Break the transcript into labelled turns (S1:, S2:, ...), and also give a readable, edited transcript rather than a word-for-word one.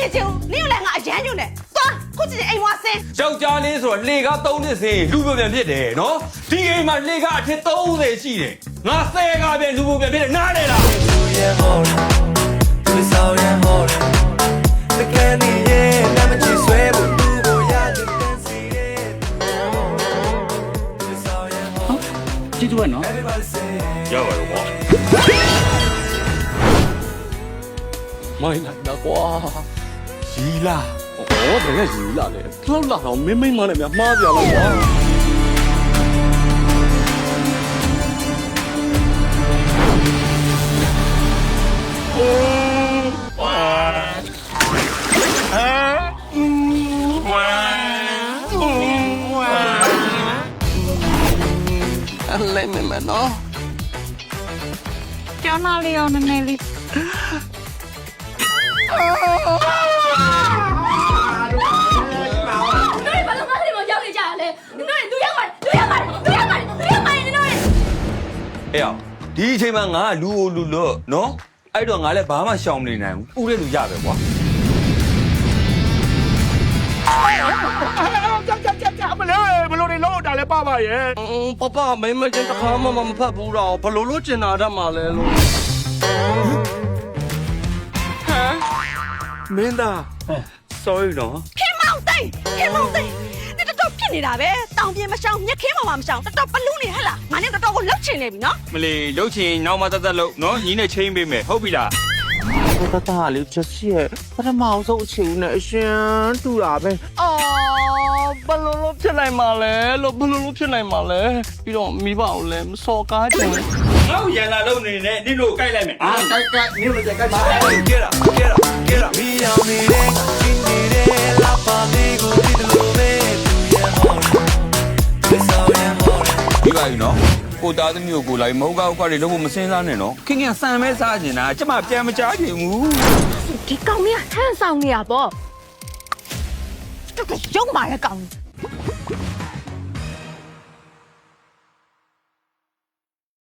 S1: ရချင်းနင်းလည်းငါအရန်ညွန့်တယ်သွားခုချစ်အိမ်ဝါဆင်း
S2: ယောက်ျားလေးဆိုတော့လေကား3နှစ်စင်းလူပုံပြန်ဖြစ်တယ်နော်ဒီအိမ်မှာလေကားအထက်30ရှိတယ်ငါ10ကားပြန်လူပုံပြန်ဖြစ်တယ်နားလေလား
S3: ကျေးဇူးပါနော်
S2: ရပါတယ်ကွာ
S3: မိုင်းလာကွာ
S2: ရီလာ
S3: ဩဘယ်နဲ့ယူလာလဲလောက်လာတော့မင်းမနဲ့များမှားကြလားကွာလိုက်မယ်နော်
S1: ကျောင်းသားလေးရောနည်းနည်းလေး
S4: တို့ဘာလို့ငါ့ဆီမှာရောက်နေကြရလဲတို့လူရောက်ပါတယ်နင်တို့
S2: အေးအောင်ဒီအချိန်မှာငါလူအိုလူလို့နော်အဲ့တော့ငါလည်းဘာမှရှောင်မနေနိုင်ဘူးဥတဲ့လူရပဲကွာ
S3: ဘလို့နေလို့တာလဲပါပါရဲ့ပပမင်းမချင်းတစ်ခါမှမဖတ်ဘူးတော့ဘလို့လို့ကျင်နာတတ်မှာလဲလို့မင်းသား
S2: sorry နော်
S1: ခင်မောင်သိန်းဒီတော်ဖြစ်နေတာပဲတောင်ပြင်းမရှောင်မြက်ခင်းမရှောင်တော်ပလူးနေဟဲ့လားငါနဲ့တော်ကိုလှုပ်ချင်နေပြီနော်
S2: မလီလှုပ်ချင်နောက်မှတက်တက်လှုပ်နော်ညီနဲ့ချင်းပေးမယ်ဟုတ်ပြီလား
S3: တတလေးချက်စီရဲ့ပထမဆုံးအချိန်နဲ့အရှင်တူတာပဲအော်ဘလို့လို့ဖြစ်နိုင်မှာလဲလို့ဘလို့လို့ဖြစ်နိုင်မှာလဲပြီးတော့မိဘကိုလည်းမစော်ကားချင်ဘူး
S2: ငါ့ရန်လာလုံနေနဲ့နင့်တို့ကိုကြိုက်လိုက်မယ်
S3: အာကိုက်နင်းလို့ကြိုက်ပါ
S2: get up
S5: မိအောင်နေတဲ့ရှင်နေတဲ့လာပါလေးကိုဒီလိုပဲသူရဲ့ဟောဒီဆောင်ရဲ့ဟော
S2: ဒီပါပြီနော်ကိုသားသမီးကိုလိုက်မဟုတ်ကောက်ခွားတွေလုံးဝမစင်းစားနဲ့နော်ခင်ခင်ဆန်မဲစားနေတာကျမပြန်မကြားချင်ဘူး
S4: ဒီကောင်မကဟန်ဆောင်နေရပေါ့
S1: တော်ရုံပါရဲ့ကောင်